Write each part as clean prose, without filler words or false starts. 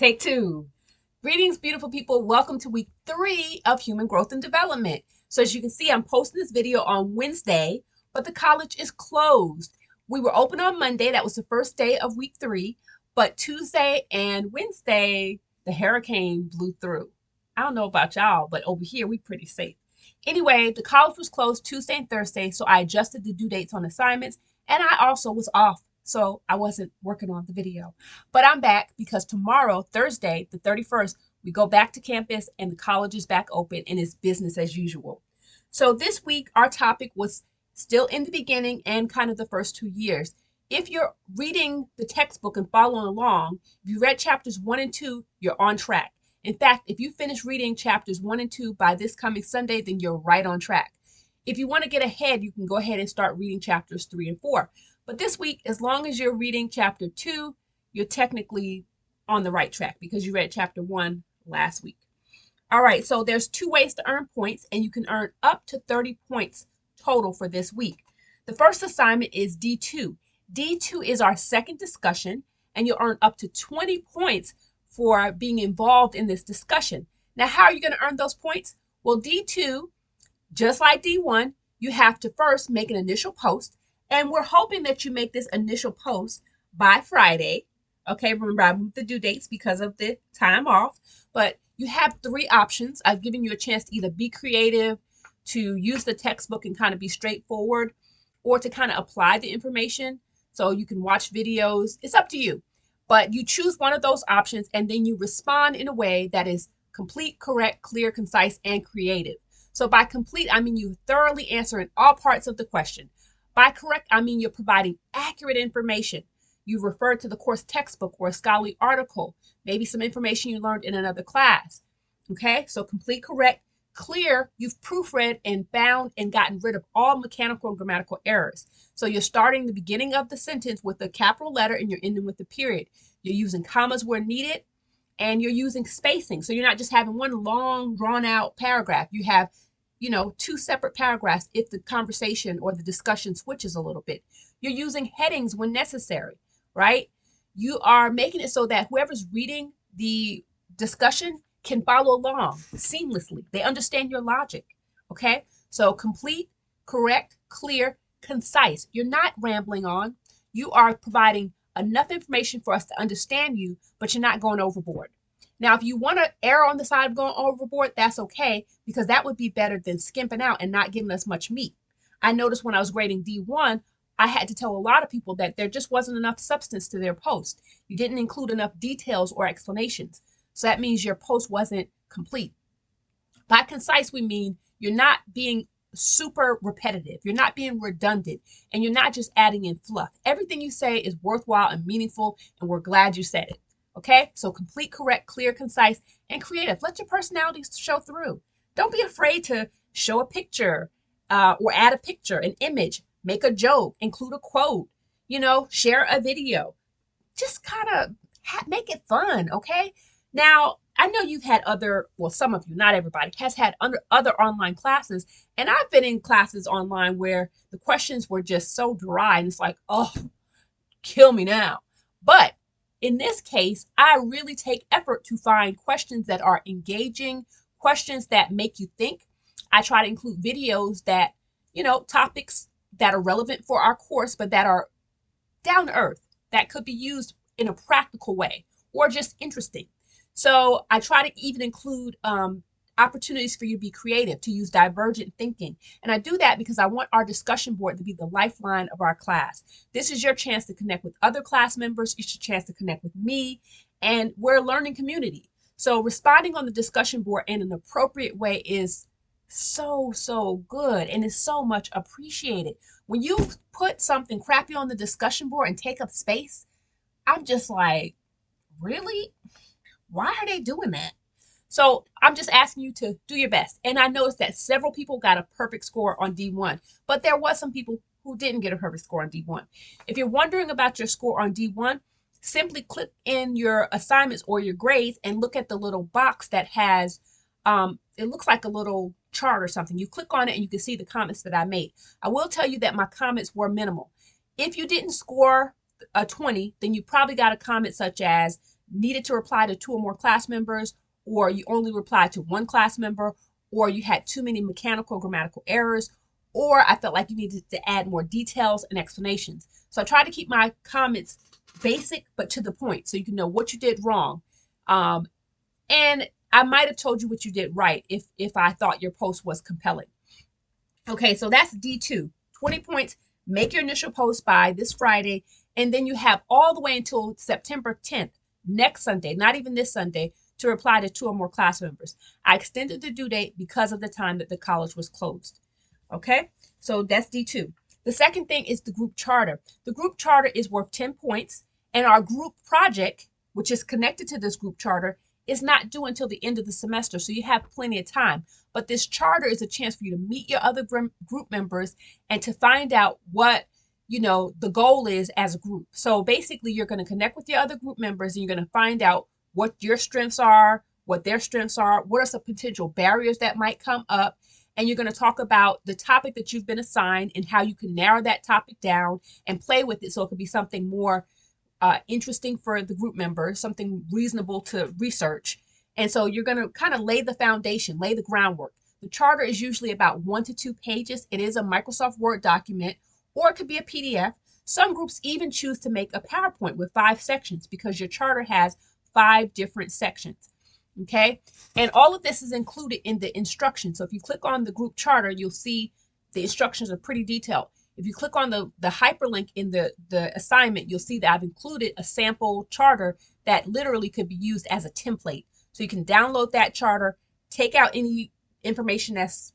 Take two. Greetings, beautiful people. Welcome to week 3 of Human Growth and Development. So as you can see, I'm posting this video on Wednesday, but the college is closed. We were open on Monday. That was the first day of week 3. But Tuesday and Wednesday, the hurricane blew through. I don't know about y'all, but over here, we pretty safe. Anyway, the college was closed Tuesday and Thursday, so I adjusted the due dates on assignments, and I also was off, so I wasn't working on the video. But I'm back because tomorrow, Thursday, the 31st, we go back to campus and the college is back open and it's business as usual. So this week, our topic was still in the beginning and kind of the first 2 years. If you're reading the textbook and following along, if you read chapters 1 and 2, you're on track. In fact, if you finish reading chapters 1 and 2 by this coming Sunday, then you're right on track. If you want to get ahead, you can go ahead and start reading chapters 3 and 4. But this week, as long as you're reading chapter 2, you're technically on the right track because you read chapter 1 last week. All right, so there's 2 ways to earn points, and you can earn up to 30 points total for this week. The first assignment is D2. D2 is our second discussion, and you'll earn up to 20 points for being involved in this discussion. Now, how are you going to earn those points? Well, D2, just like D1, you have to first make an initial post, and we're hoping that you make this initial post by Friday. Okay, remember I moved the due dates because of the time off, but you have 3 options. I've given you a chance to either be creative, to use the textbook and kind of be straightforward, or to kind of apply the information. So you can watch videos. It's up to you. But you choose one of those options and then you respond in a way that is complete, correct, clear, concise, and creative. So by complete, I mean you thoroughly answering all parts of the question. By correct, I mean you're providing accurate information. You refer to the course textbook or a scholarly article, maybe some information you learned in another class. Okay, so complete, correct, clear, you've proofread and found and gotten rid of all mechanical and grammatical errors. So you're starting the beginning of the sentence with a capital letter and you're ending with a period. You're using commas where needed and you're using spacing. So you're not just having one long, drawn out paragraph. You have 2 separate paragraphs if the conversation or the discussion switches a little bit. You're using headings when necessary, right? You are making it so that whoever's reading the discussion can follow along seamlessly. They understand your logic, okay? So complete, correct, clear, concise. You're not rambling on. You are providing enough information for us to understand you, but you're not going overboard. Now, if you want to err on the side of going overboard, that's okay, because that would be better than skimping out and not giving us much meat. I noticed when I was grading D1, I had to tell a lot of people that there just wasn't enough substance to their post. You didn't include enough details or explanations. So that means your post wasn't complete. By concise, we mean you're not being super repetitive. You're not being redundant, and you're not just adding in fluff. Everything you say is worthwhile and meaningful, and we're glad you said it. Okay, so complete, correct, clear, concise, and creative. Let your personality show through. Don't be afraid to show a picture or add a picture, an image, make a joke, include a quote, share a video. Just kind of make it fun, okay? Now, I know you've had some of you, not everybody, has had other online classes, and I've been in classes online where the questions were just so dry, and it's like, oh, kill me now. But in this case, I really take effort to find questions that are engaging, questions that make you think. I try to include videos that, topics that are relevant for our course, but that are down to earth, that could be used in a practical way or just interesting. So I try to even include opportunities for you to be creative, to use divergent thinking. And I do that because I want our discussion board to be the lifeline of our class. This is your chance to connect with other class members. It's your chance to connect with me. And we're a learning community. So responding on the discussion board in an appropriate way is so good and is so much appreciated. When you put something crappy on the discussion board and take up space, I'm just like, really? Why are they doing that? So I'm just asking you to do your best. And I noticed that several people got a perfect score on D1, but there was some people who didn't get a perfect score on D1. If you're wondering about your score on D1, simply click in your assignments or your grades and look at the little box that has, it looks like a little chart or something. You click on it and you can see the comments that I made. I will tell you that my comments were minimal. If you didn't score a 20, then you probably got a comment such as needed to reply to 2 or more class members, or you only replied to 1 class member, or you had too many mechanical grammatical errors, or I felt like you needed to add more details and explanations. So I try to keep my comments basic but to the point so you can know what you did wrong. And I might have told you what you did right if I thought your post was compelling. Okay, so that's D2. 20 points. Make your initial post by this Friday, and then you have all the way until September 10th, next Sunday, not even this Sunday, to reply to 2 or more class members. I extended the due date because of the time that the college was closed. Okay, so that's D2. The second thing is the group charter. The group charter is worth 10 points, and our group project, which is connected to this group charter, is not due until the end of the semester, so you have plenty of time. But this charter is a chance for you to meet your other group members and to find out what the goal is as a group. So basically, you're going to connect with your other group members and you're going to find out what your strengths are, what their strengths are, what are some potential barriers that might come up. And you're going to talk about the topic that you've been assigned and how you can narrow that topic down and play with it so it could be something more interesting for the group members, something reasonable to research. And so you're going to kind of lay the foundation, lay the groundwork. The charter is usually about 1 to 2 pages. It is a Microsoft Word document, or it could be a PDF. Some groups even choose to make a PowerPoint with 5 sections because your charter has 5 different sections. Okay, and all of this is included in the instructions. So if you click on the group charter, you'll see the instructions are pretty detailed. If you click on the hyperlink in the assignment, you'll see that I've included a sample charter that literally could be used as a template. So you can download that charter, take out any information that's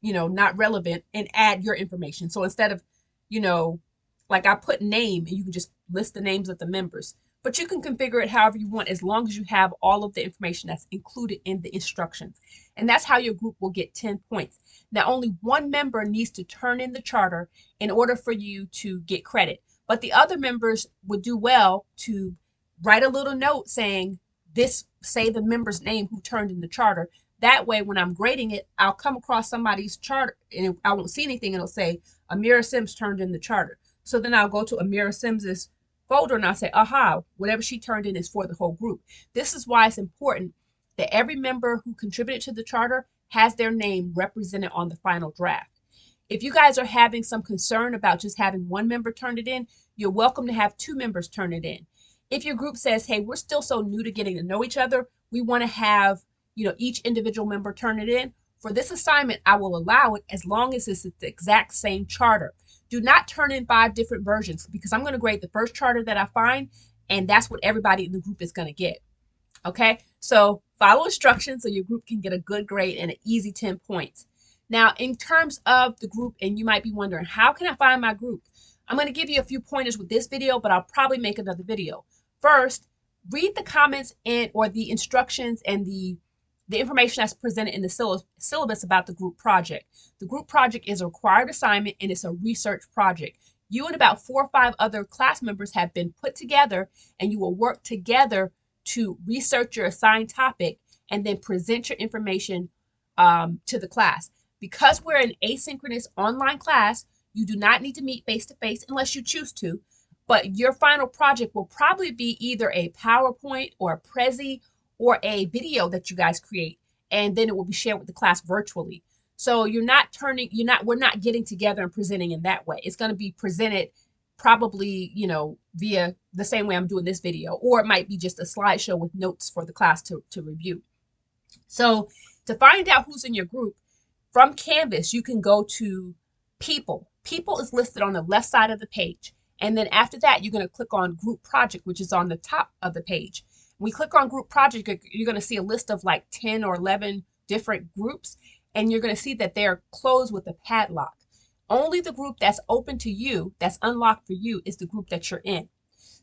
not relevant, and add your information. So instead of like I put name, and you can just list the names of the members. But you can configure it however you want as long as you have all of the information that's included in the instructions. And that's how your group will get 10 points. Now, only one member needs to turn in the charter in order for you to get credit. But the other members would do well to write a little note saying say the member's name who turned in the charter. That way, when I'm grading it, I'll come across somebody's charter and I won't see anything. It'll say Amira Sims turned in the charter. So then I'll go to Amira Sims's folder and I'll say, aha, whatever she turned in is for the whole group. This is why it's important that every member who contributed to the charter has their name represented on the final draft. If you guys are having some concern about just having one member turn it in, you're welcome to have 2 members turn it in. If your group says, hey, we're still so new to getting to know each other, we want to have each individual member turn it in. For this assignment, I will allow it as long as it's the exact same charter. Do not turn in 5 different versions because I'm going to grade the first charter that I find, and that's what everybody in the group is going to get. Okay, so follow instructions so your group can get a good grade and an easy 10 points. Now, in terms of the group, and you might be wondering, how can I find my group? I'm going to give you a few pointers with this video, but I'll probably make another video. First, read the comments or the instructions and the information that's presented in the syllabus about the group project. The group project is a required assignment and it's a research project. You and about 4 or 5 other class members have been put together and you will work together to research your assigned topic and then present your information to the class. Because we're an asynchronous online class, you do not need to meet face-to-face unless you choose to, but your final project will probably be either a PowerPoint or a Prezi or a video that you guys create, and then it will be shared with the class virtually. So we're not getting together and presenting in that way. It's going to be presented probably, via the same way I'm doing this video, or it might be just a slideshow with notes for the class to review. So to find out who's in your group, from Canvas, you can go to People. People is listed on the left side of the page. And then after that, you're going to click on Group Project, which is on the top of the page. When we click on Group Project, you're going to see a list of like 10 or 11 different groups, and you're going to see that they're closed with a padlock. Only the group that's open to you, that's unlocked for you, is the group that you're in.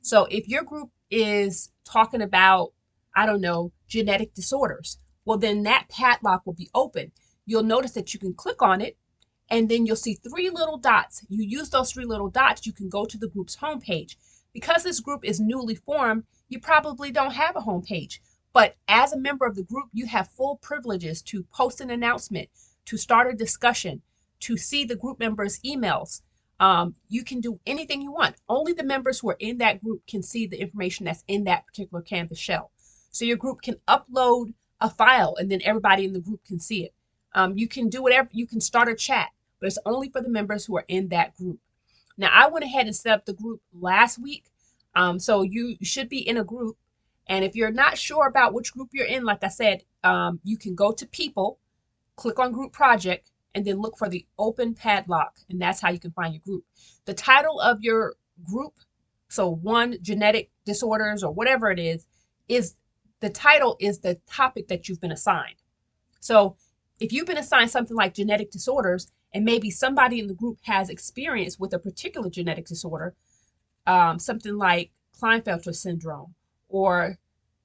So if your group is talking about, I don't know, genetic disorders, well, then that padlock will be open. You'll notice that you can click on it, and then you'll see 3 little dots. You use those 3 little dots, you can go to the group's homepage. Because this group is newly formed, you probably don't have a homepage. But as a member of the group, you have full privileges to post an announcement, to start a discussion, to see the group members' emails, You can do anything you want. Only the members who are in that group can see the information that's in that particular Canvas shell. So your group can upload a file and then everybody in the group can see it. You can do whatever, you can start a chat, but it's only for the members who are in that group. Now, I went ahead and set up the group last week. So you should be in a group. And if you're not sure about which group you're in, like I said, you can go to people, click on group project, and then look for the open padlock. And that's how you can find your group. The title of your group, so one, genetic disorders or whatever it is the title is the topic that you've been assigned. So if you've been assigned something like genetic disorders, and maybe somebody in the group has experience with a particular genetic disorder, something like Klinefelter syndrome or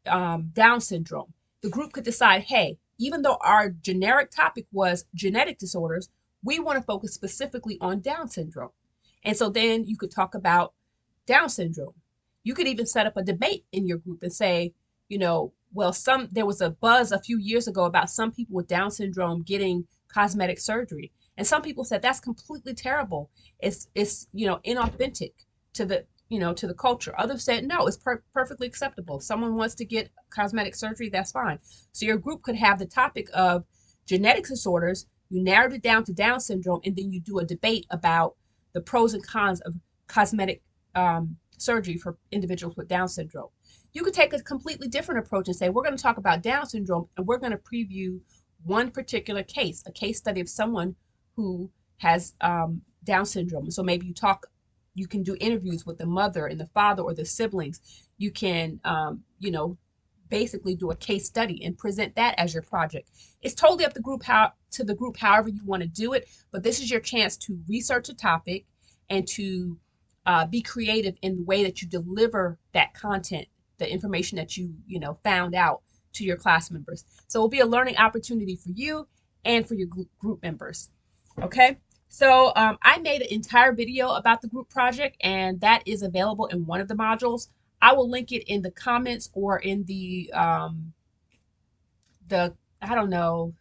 Down syndrome, the group could decide, hey, even though our generic topic was genetic disorders, we want to focus specifically on Down syndrome. And so then you could talk about Down syndrome. You could even set up a debate in your group and say, well, there was a buzz a few years ago about some people with Down syndrome getting cosmetic surgery. And some people said that's completely terrible. It's inauthentic to the culture. Others said no, it's perfectly acceptable. If someone wants to get cosmetic surgery, that's fine. So your group could have the topic of genetic disorders. You narrowed it down to Down syndrome, and then you do a debate about the pros and cons of cosmetic surgery for individuals with Down syndrome. You could take a completely different approach and say, we're going to talk about Down syndrome, and we're going to preview one particular case, a case study of someone who has Down syndrome. So maybe you can do interviews with the mother and the father or the siblings. You can, basically do a case study and present that as your project. It's totally up to the group however you want to do it, but this is your chance to research a topic and to be creative in the way that you deliver that content, the information that you found out to your class members. So it will be a learning opportunity for you and for your group members. Okay, so I made an entire video about the group project, and that is available in one of the modules. I will link it in the comments or in the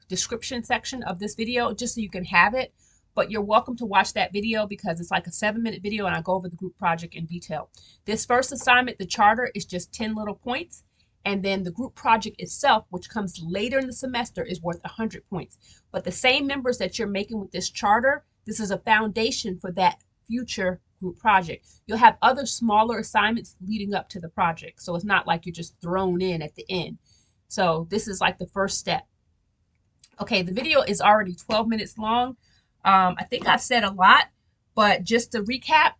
description section of this video, just so you can have it. But you're welcome to watch that video because it's like a 7-minute video and I go over the group project in detail. This first assignment, the charter, is just 10 little points. And then the group project itself, which comes later in the semester, is worth 100 points. But the same members that you're making with this charter, this is a foundation for that future group project. You'll have other smaller assignments leading up to the project. So it's not like you're just thrown in at the end. So this is like the first step. Okay, the video is already 12 minutes long. I think I've said a lot, but just to recap,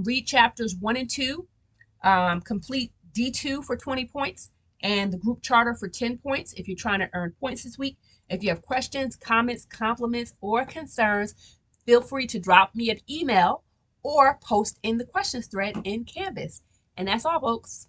read chapters 1 and 2, complete D2 for 20 points, and the group charter for 10 points if you're trying to earn points this week. If you have questions, comments, compliments, or concerns, feel free to drop me an email or post in the questions thread in Canvas. And that's all, folks.